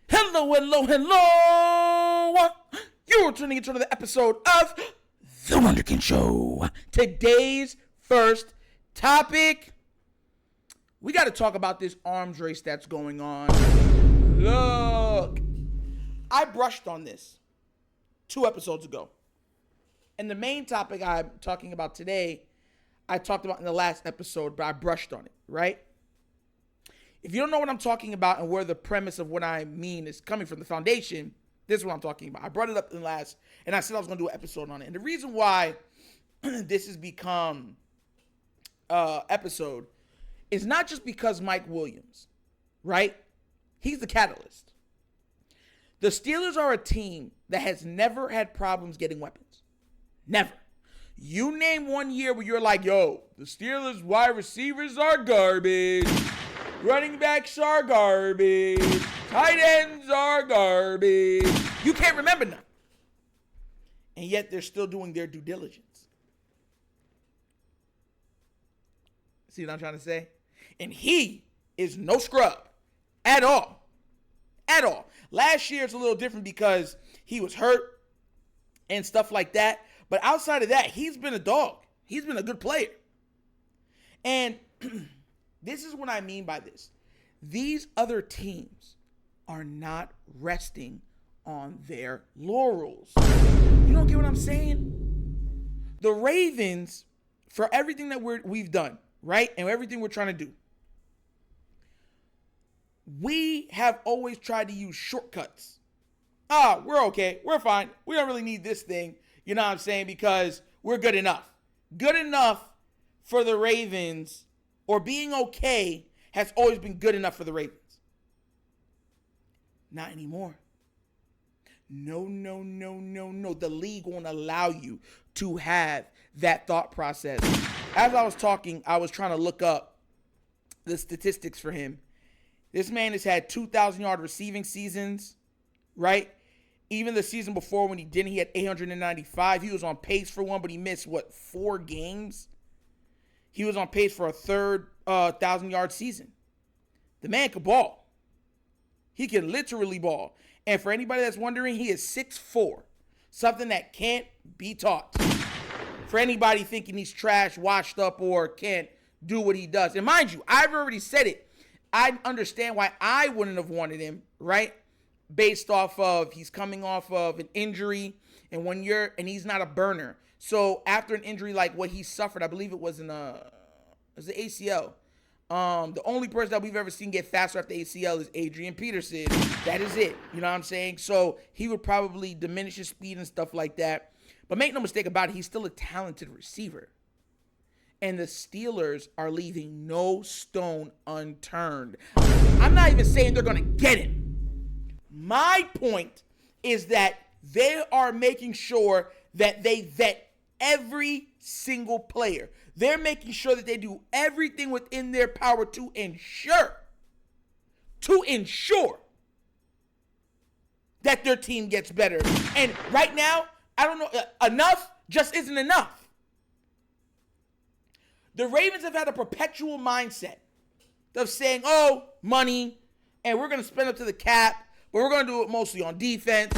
Hello, hello, hello. You're tuning into another episode of The Wunderkind Show. Today's first topic, we got to talk about this arms race that's going on. Look, I brushed on this 2 episodes ago. And the main topic I'm talking about today, I talked about in the last episode, but I brushed on it, right? If you don't know what I'm talking about and where the premise of what I mean is coming from, the foundation, this is what I'm talking about. I brought it up in the last, and I said I was going to do an episode on it. And the reason why this has become episode is not just because Mike Williams, right? He's the catalyst. The Steelers are a team that has never had problems getting weapons. Never. You name one year where you're like, yo, the Steelers wide receivers are garbage. Running backs are garbage. Tight ends are garbage. You can't remember none. And yet they're still doing their due diligence. See what I'm trying to say? And he is no scrub at all. At all. Last year it's a little different because he was hurt and stuff like that. But outside of that, he's been a dog. He's been a good player. And this is what I mean by this. These other teams are not resting on their laurels. You don't get what I'm saying? The Ravens, for everything that we've done, right? And everything we're trying to do, we have always tried to use shortcuts. We're okay. We're fine. We don't really need this thing. You know what I'm saying? Because we're good enough. Good enough for the Ravens, or being okay, has always been good enough for the Ravens. Not anymore. No. The league won't allow you to have that thought process. As I was talking, I was trying to look up the statistics for him. This man has had 2,000-yard receiving seasons, right? Even the season before when he didn't, he had 895. He was on pace for one, but he missed, 4 games? He was on pace for a third 1,000-yard season. The man could ball. He can literally ball. And for anybody that's wondering, he is 6'4", something that can't be taught. For anybody thinking he's trash, washed up, or can't do what he does. And mind you, I've already said it. I understand why I wouldn't have wanted him, right? Based off of he's coming off of an injury, and he's not a burner. So after an injury like what he suffered, I believe it was the ACL. The only person that we've ever seen get faster after ACL is Adrian Peterson. That is it. You know what I'm saying? So he would probably diminish his speed and stuff like that. But make no mistake about it, he's still a talented receiver. And the Steelers are leaving no stone unturned. I'm not even saying they're going to get him. My point is that they are making sure that they vet every single player. They're making sure that they do everything within their power to ensure that their team gets better. And right now, I don't know, enough just isn't enough. The Ravens have had a perpetual mindset of saying, money, and we're going to spend up to the cap, but we're going to do it mostly on defense.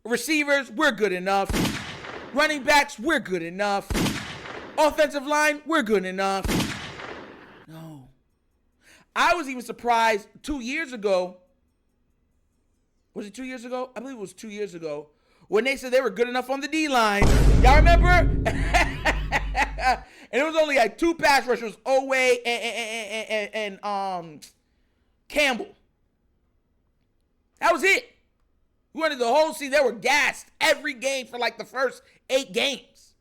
Receivers, we're good enough. Running backs, we're good enough. Offensive line, we're good enough. No. I was even surprised 2 years ago. Was it 2 years ago? I believe it was 2 years ago. When they said they were good enough on the D-line. Y'all remember? And it was only like 2 pass rushers, Owe and Campbell. That was it. We wanted the whole season. They were gassed every game for like the first 8 games.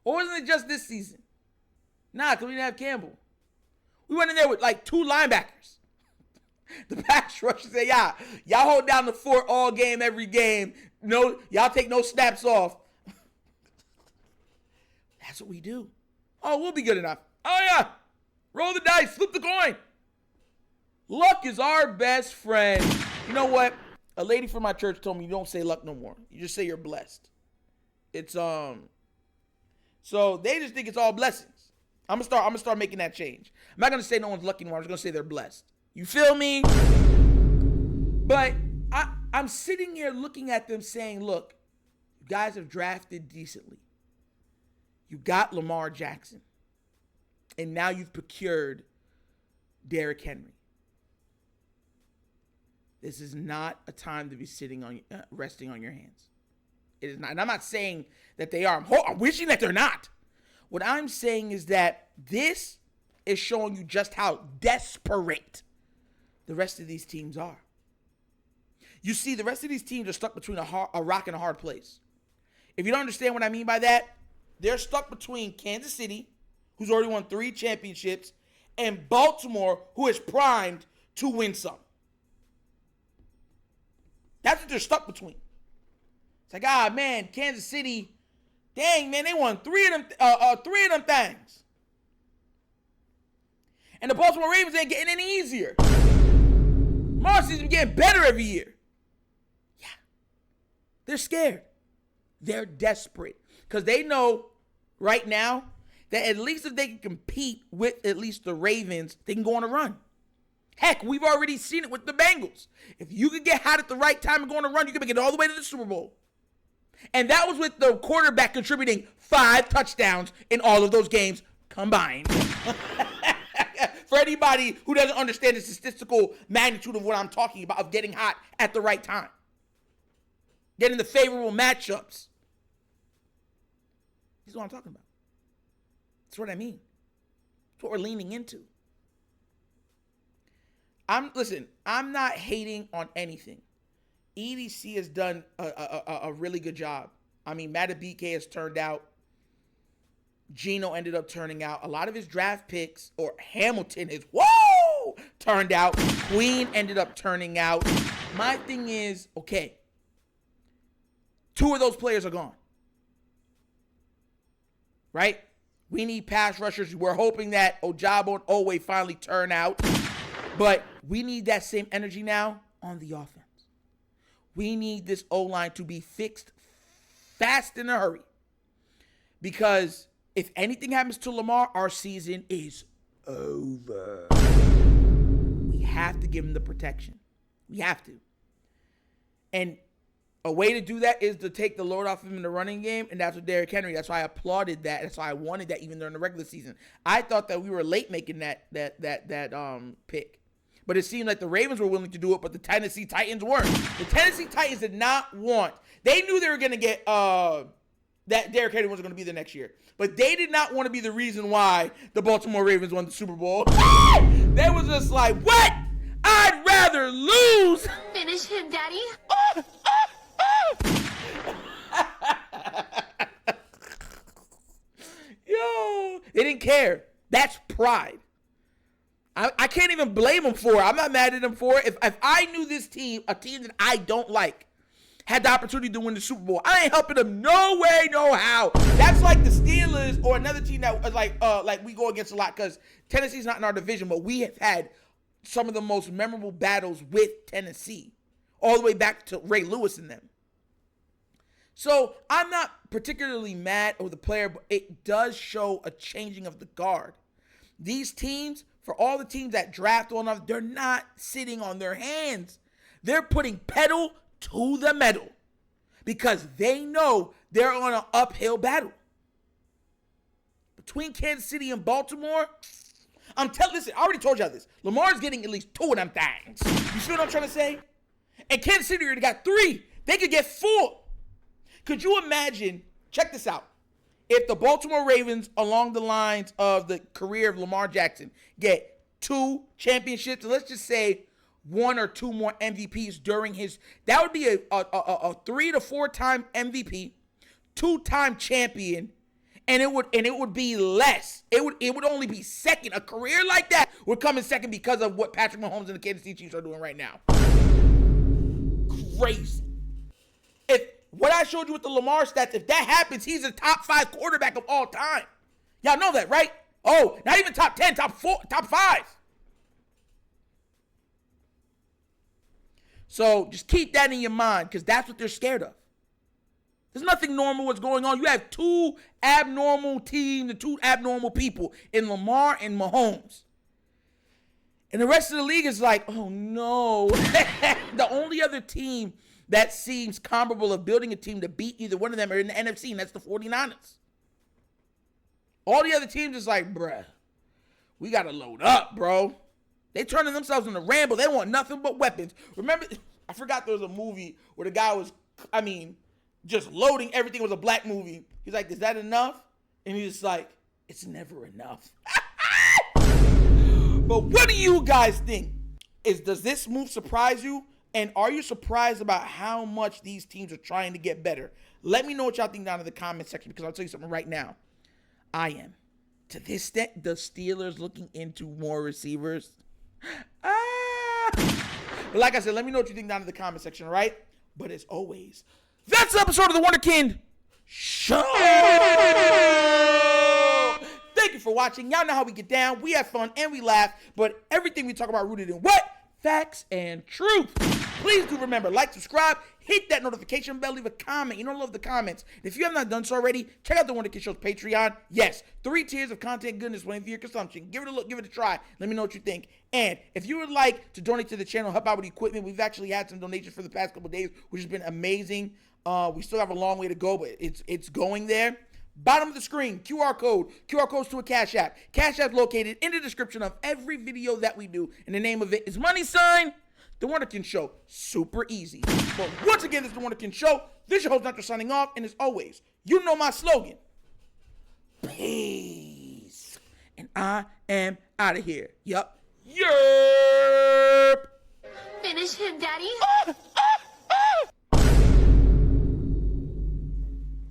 Or wasn't it just this season? Nah, because we didn't have Campbell. We went in there with like 2 linebackers. The pass rushers said, y'all hold down the fort all game, every game. No, y'all take no snaps off. That's what we do. Oh, we'll be good enough. Oh, yeah. Roll the dice. Flip the coin. Luck is our best friend. You know what? A lady from my church told me you don't say luck no more. You just say you're blessed. It's, so they just think it's all blessings. I'm gonna start making that change. I'm not gonna say no one's lucky anymore. I'm just gonna say they're blessed. You feel me? But I'm sitting here looking at them saying, look, you guys have drafted decently. You got Lamar Jackson. And now you've procured Derrick Henry. This is not a time to be sitting on, resting on your hands. It is not. And I'm not saying that they are. I'm wishing that they're not. What I'm saying is that this is showing you just how desperate the rest of these teams are. You see, the rest of these teams are stuck between a rock and a hard place. If you don't understand what I mean by that, they're stuck between Kansas City, who's already won 3 championships, and Baltimore, who is primed to win some. That's what they're stuck between. It's like, man, Kansas City, dang, man, they won 3 of them things. And the Baltimore Ravens ain't getting any easier. Marcy's been getting better every year. Yeah. They're scared. They're desperate. Because they know right now that at least if they can compete with at least the Ravens, they can go on a run. Heck, we've already seen it with the Bengals. If you can get hot at the right time and go on a run, you can make it all the way to the Super Bowl. And that was with the quarterback contributing 5 touchdowns in all of those games combined. For anybody who doesn't understand the statistical magnitude of what I'm talking about, of getting hot at the right time. Getting the favorable matchups. This is what I'm talking about. That's what I mean. That's what we're leaning into. I'm not hating on anything. EDC has done a really good job. I mean, Matabike has turned out. Geno ended up turning out. A lot of his draft picks, or Hamilton is, turned out. Queen ended up turning out. My thing is, okay, 2 of those players are gone. Right? We need pass rushers. We're hoping that Ojabo and Owe finally turn out. But we need that same energy now on the offense. We need this O-line to be fixed fast in a hurry. Because if anything happens to Lamar, our season is over. We have to give him the protection. We have to. And a way to do that is to take the load off him in the running game, and that's with Derrick Henry. That's why I applauded that. That's why I wanted that even during the regular season. I thought that we were late making that pick. But it seemed like the Ravens were willing to do it, but the Tennessee Titans weren't. The Tennessee Titans did not want. They knew they were going to get that Derrick Henry wasn't going to be there next year. But they did not want to be the reason why the Baltimore Ravens won the Super Bowl. They was just like, what? I'd rather lose. Finish him, Daddy. Yo, they didn't care. That's pride. I can't even blame them for it. I'm not mad at them for it. If I knew this team, a team that I don't like, had the opportunity to win the Super Bowl, I ain't helping them no way, no how. That's like the Steelers or another team that was like we go against a lot, because Tennessee's not in our division, but we have had some of the most memorable battles with Tennessee, all the way back to Ray Lewis and them. So I'm not particularly mad over the player, but it does show a changing of the guard. These teams, for all the teams that draft well enough, they're not sitting on their hands. They're putting pedal to the metal because they know they're on an uphill battle. Between Kansas City and Baltimore, listen, I already told y'all this. Lamar's getting at least 2 of them things. You see what I'm trying to say? And Kansas City already got 3. They could get 4. Could you imagine, check this out, if the Baltimore Ravens, along the lines of the career of Lamar Jackson, get 2 championships, let's just say 1 or 2 more MVPs during his, that would be a 3 to 4 time MVP, 2-time champion, and it would be less. It would only be second. A career like that would come in second because of what Patrick Mahomes and the Kansas City Chiefs are doing right now. Crazy. If what I showed you with the Lamar stats, if that happens, he's a top 5 quarterback of all time. Y'all know that, right? Oh, not even top 10, top 4, top 5. So just keep that in your mind, because that's what they're scared of. There's nothing normal what's going on. You have two abnormal teams and two abnormal people in Lamar and Mahomes. And the rest of the league is like, oh no. The only other team that seems comparable of building a team to beat either one of them are in the NFC, and that's the 49ers. All the other teams is like, bruh, we got to load up, bro. They turning themselves into Rambo. They want nothing but weapons. Remember, I forgot there was a movie where the guy was, just loading everything. It was a black movie. He's like, is that enough? And he's just like, it's never enough. But what do you guys think? Does this move surprise you? And are you surprised about how much these teams are trying to get better? Let me know what y'all think down in the comment section, because I'll tell you something right now. I am. To this extent, the Steelers looking into more receivers. But like I said, let me know what you think down in the comment section, all right? But as always, that's the episode of the Wunderkind Show. Thank you for watching. Y'all know how we get down. We have fun and we laugh, but everything we talk about rooted in what? Facts and truth. Please do remember, like, subscribe, hit that notification bell, leave a comment. You don't love the comments. And if you have not done so already, check out the Wunderkind Show's Patreon. Yes, 3 tiers of content goodness waiting for your consumption. Give it a look, give it a try. Let me know what you think. And if you would like to donate to the channel, help out with equipment, we've actually had some donations for the past couple of days, which has been amazing. We still have a long way to go, but it's going there. Bottom of the screen, QR code. QR codes to a Cash App. Cash App located in the description of every video that we do. And the name of it is money sign The Wunderkind Show. Super easy. But once again, this is The Wunderkind Show. This is your host, Dr. signing off. And as always, you know my slogan. Peace. And I am out of here. Yup. Yerp. Finish him, Daddy. Ah!